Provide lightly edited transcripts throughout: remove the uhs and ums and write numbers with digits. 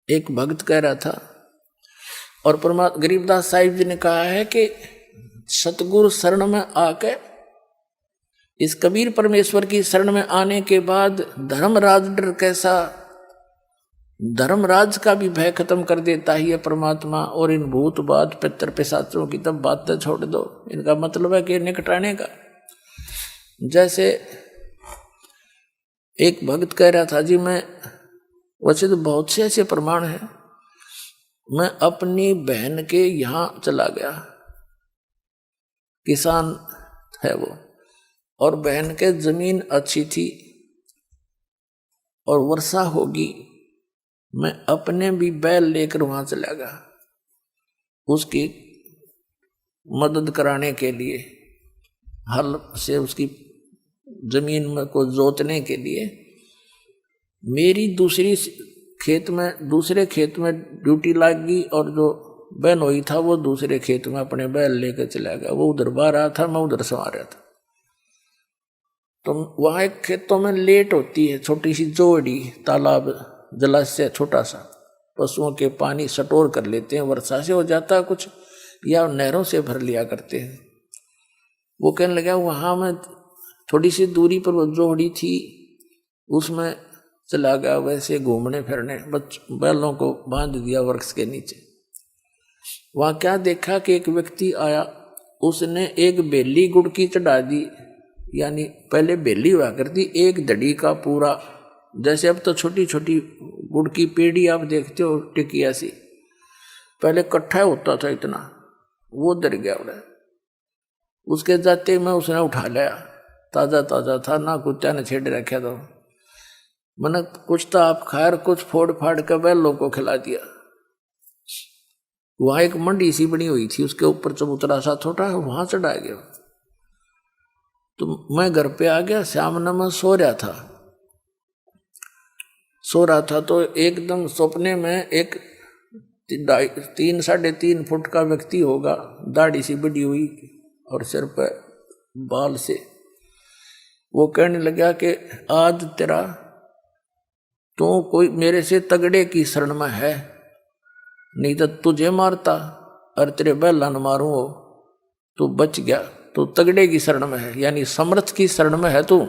एक भक्त कह रहा था, और गरीबदास साहिब जी ने कहा है कि सतगुरु शरण में आके, इस कबीर परमेश्वर की शरण में आने के बाद धर्मराज डर कैसा, धर्मराज का भी भय खत्म कर देता ही है परमात्मा। और इन भूत बात पितर पिशाचों की तब बातें छोड़ दो, इनका मतलब है कि निकटाने का। जैसे एक भक्त कह रहा था जी, मैं वैसे तो बहुत से ऐसे प्रमाण हैं, मैं अपनी बहन के यहां चला गया, किसान है वो, और बहन के जमीन अच्छी थी और वर्षा होगी, मैं अपने भी बैल लेकर वहां चला गया उसकी मदद कराने के लिए, हल से उसकी जमीन में को जोतने के लिए। मेरी दूसरे खेत में ड्यूटी लग गई, और जो बहनोई था वो दूसरे खेत में अपने बैल लेकर चला गया। वो उधर बाहर रहा था, मैं उधर सवा रहा था। तो वहां एक खेतों में लेट होती है, छोटी सी जोड़ी, तालाब जलाशय छोटा सा, पशुओं के पानी स्टोर कर लेते हैं, वर्षा से हो जाता है कुछ, या नहरों से भर लिया करते हैं। वो कहने लगा वहां में थोड़ी सी दूरी पर वो जोड़ी थी, उसमें चला गया वैसे घूमने फिरने, बैलों को बांध दिया वृक्ष के नीचे। वहां क्या देखा कि एक व्यक्ति आया, उसने एक बेली गुड़ की चढ़ा दी, यानी पहले बेली हुआ करती एक दड़ी का पूरा, जैसे अब तो छोटी छोटी गुड़ की पेड़ी आप देखते हो टिकिया सी, पहले इकट्ठा होता था इतना, वो डर गया उड़ा। उसके जाते में उसने उठा लिया, ताजा ताजा था ना, कुत्ता ने छेड़ रखा था। मैंने कुछ तो आप खैर कुछ फोड़ फाड़ कर बैलों को खिला दिया। वहां एक मंडी सी बनी हुई थी, उसके ऊपर चबूतरा सा छोटा, वहां चढ़ा गया। तो मैं घर पे आ गया, सामने मैं सो रहा था तो एकदम सपने में एक 3-3.5 फुट का व्यक्ति होगा, दाढ़ी सी बड़ी हुई और सिर पर बाल से, वो कहने लगा कि आज तेरा तो कोई मेरे से तगड़े की शरण में है, नहीं तो तुझे मारता और तेरे बैला न मारूं, तू बच गया, तू तगड़े की शरण में है, यानी समर्थ की शरण में है तू।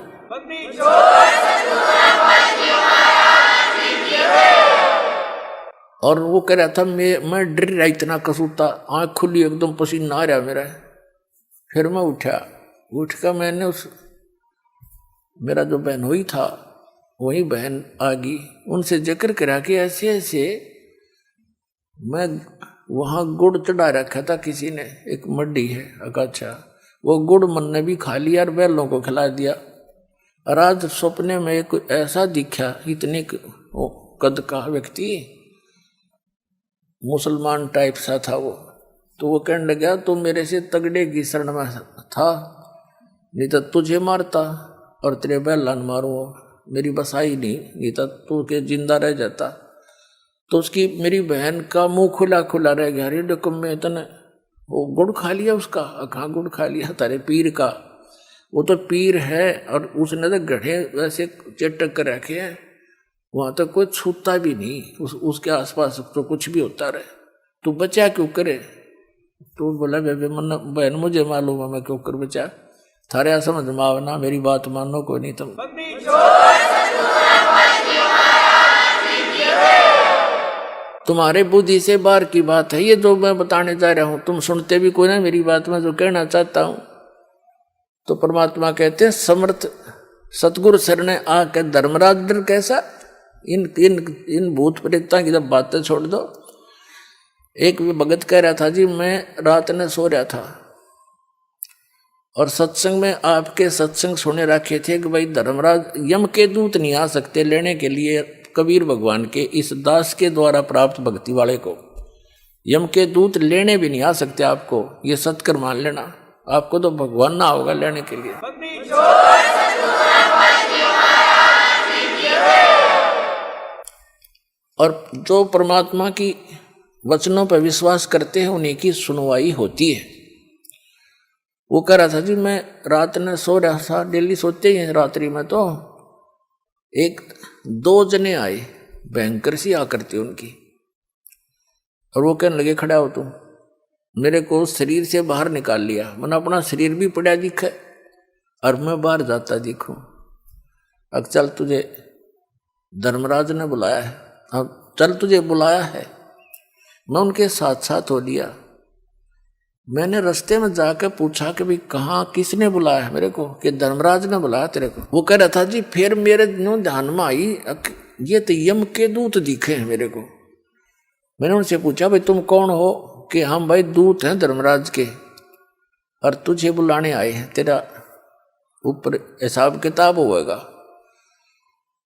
और वो कह रहा था मैं डर रहा, इतना कसूता, आंख खुली एकदम, पसीना आ रहा मेरा। फिर मैं उठ कर मैंने मेरा जो बहन हुई था, वही बहन आ गई, उनसे जिक्र करा कि ऐसे ऐसे मैं वहां गुड़ चढ़ा रखा था किसी ने, एक मड्डी है अच्छा, वो गुड़ मन ने भी खा लिया और बैलों को खिला दिया। और आज सपने में एक ऐसा दिखा, इतने कद का व्यक्ति, मुसलमान टाइप सा था वो। तो वो कहने लगा तो मेरे से तगड़े की शरण में था, नहीं तो तुझे मारता और तेरे बैलान मारूं, मेरी बसाई नहीं तो तू के जिंदा रह जाता। तो उसकी मेरी बहन का मुंह खुला खुला रह गया, अरे डकम में इतने वो गुड़ खा लिया उसका, कहाँ गुड़ खा लिया तारे पीर का, वो तो पीर है, और उसने तो गढ़े वैसे चटक कर रखे हैं, वहां तो कोई छूता भी नहीं, उसके आसपास तो कुछ भी होता रहे, तू बचा क्यों करे। तो बोला बेबे मन बहन मुझे मालूम है मैं क्यों कर बचा, थारे समझ में आवना, मेरी बात मानो, कोई नहीं तुम। तुम्हारे बुद्धि से बाहर की बात है ये जो मैं बताने जा रहा हूं, तुम सुनते भी कोई ना मेरी बात में जो कहना चाहता हूं। तो परमात्मा कहते हैं समर्थ सतगुरु शरण आके धर्मराज डर कैसा, इन भूत प्रेतों की जब बातें छोड़ दो। एक भगत कह रहा था जी, मैं रात ने सो रहा था और सत्संग में आपके सत्संग सुने रखे थे कि भाई धर्मराज यम के दूत नहीं आ सकते लेने के लिए कबीर भगवान के इस दास के द्वारा प्राप्त भक्ति वाले को, यम के दूत लेने भी नहीं आ सकते आपको, ये सत्कर मान लेना, आपको तो भगवान ना होगा लेने के लिए। और जो परमात्मा की वचनों पर विश्वास करते हैं उन्हीं की सुनवाई होती है। वो कह रहा था जी, मैं रात में सो रहा था, डेली सोते ही हैं रात्रि में, तो एक 2 जने आए, भयंकर सी आकृति उनकी, और वो कहने लगे खड़ा हो तुम। मेरे को शरीर से बाहर निकाल लिया, मैंने अपना शरीर भी पड़ा दिखे और मैं बाहर जाता दिखूं। अब चल तुझे धर्मराज ने बुलाया है, अब चल तुझे बुलाया है। मैं उनके साथ साथ हो लिया। मैंने रास्ते में जाकर पूछा कि भाई कहाँ किसने बुलाया है मेरे को, कि धर्मराज ने बुलाया तेरे को। वो कह रहा था जी फिर मेरे ध्यान में आई ये तो यम के दूत दिखे हैं मेरे को। मैंने उनसे पूछा भाई तुम कौन हो, कि हम भाई दूत हैं धर्मराज के और तुझे बुलाने आए हैं, तेरा ऊपर हिसाब किताब होगा।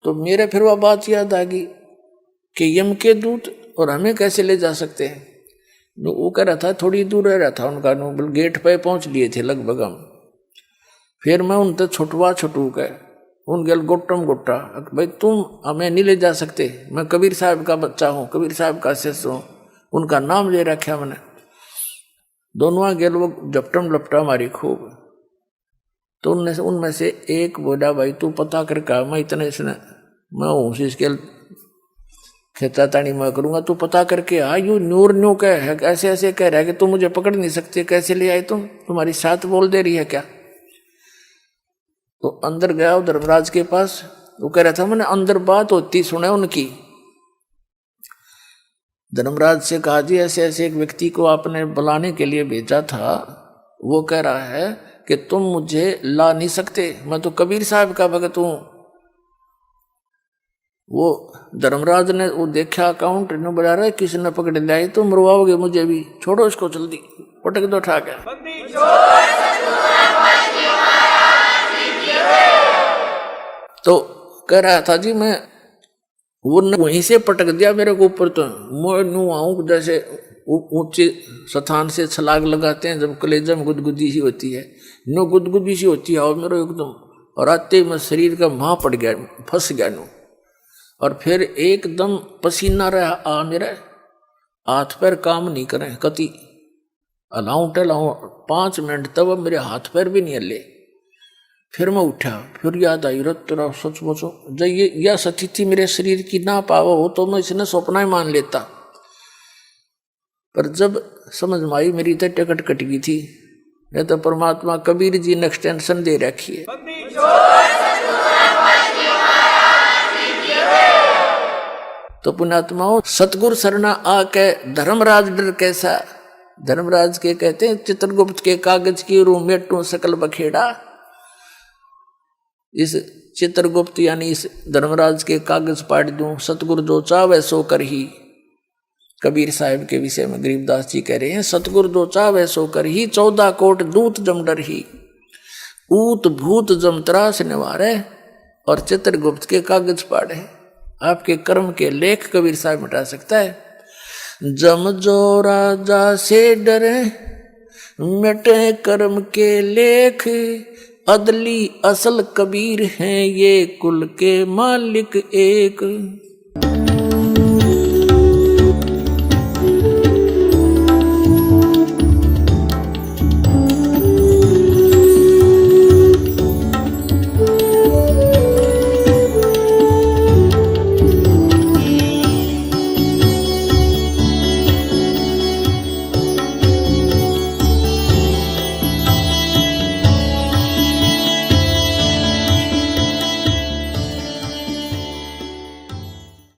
तो मेरे फिर वह बात याद आ गई कि यम के दूत और हमें कैसे ले जा सकते हैं। वो कह रहा था थोड़ी दूर रह रहा था उनका, गेट पे पहुंच लिए थे लगभग हम। फिर मैं उन तक छुटू गए उन गल गोटम गोटा, भाई तुम हमें नहीं ले जा सकते, मैं कबीर साहब का बच्चा हूँ, कबीर साहब का शिष्य हूँ। उनका नाम ले रखा मैंने। दोनों गेल वो झपटम लपटा मारी खूब। तो उनमें से एक बोला भाई तू पता कर कहा, मैं इतने इसने मैं हूँ इसके खेता तानी मैं करूंगा, तू पता करके आ। यू न्यूर न्यू कह है, ऐसे ऐसे कह रहा है कि तुम मुझे पकड़ नहीं सकते, कैसे ले आए तुम, तुम्हारी साथ बोल दे रही है क्या। तो अंदर गया धर्मराज के पास। वो कह रहा था मैंने अंदर बात होती सुने उनकी। धर्मराज से कहा जी ऐसे ऐसे एक व्यक्ति को आपने बुलाने के लिए भेजा था, वो कह रहा है कि तुम मुझे ला नहीं सकते, मैं तो कबीर साहब का भगत हूं। वो धर्मराज ने वो देखा अकाउंट ने बजा रहा है किसी ने पकड़ लिया, तो मरवाओगे मुझे भी, छोड़ो इसको जल्दी, पटक दो उठा के। तो कह रहा था जी मैं वो वहीं से पटक दिया मेरे को ऊपर। तो मैं नू आऊं जैसे ऊंचे स्थान से छलांग लगाते हैं जब कलेजा में गुदगुदी सी होती है, नो गुदगुदी सी होती है और मेरे एकदम, और आते ही मैं शरीर का मां पड़ गया, फंस गया नू। और फिर एकदम पसीना रहा मेरे हाथ पैर काम नहीं करें, कति अलाऊं टलाऊं 5 मिनट तब मेरे हाथ पैर भी नहीं हले। फिर मैं उठा, फिर याद आई रत तेरा सचमुच जब ये यह स्थिति मेरे शरीर की ना पावा हो तो मैं इसने सपना ही मान लेता। पर जब समझ में आई मेरी तो टिकट कट गई थी, नहीं तो परमात्मा कबीर जी ने एक्सटेंशन दे रखी है। तो पुण्यात्माओं सतगुरु सरना आके धर्मराज डर कैसा। धर्मराज के कहते हैं चित्रगुप्त के कागज की रू मेटू सकल बखेड़ा। इस चित्रगुप्त यानी इस धर्मराज के कागज पाट दूं, सतगुरु जो चावे सो कर ही। कबीर साहब के विषय में गरीबदास जी कह रहे हैं सतगुरु जो चावे सो कर ही, 14 कोट दूत जम डर ही, ऊत भूत जम त्रास निवारे, और चित्रगुप्त के कागज पाड़े। आपके कर्म के लेख कबीर साहब मिटा सकता है। जम जो राजा से डरे मिटे कर्म के लेख, अदली असल कबीर हैं ये कुल के मालिक एक।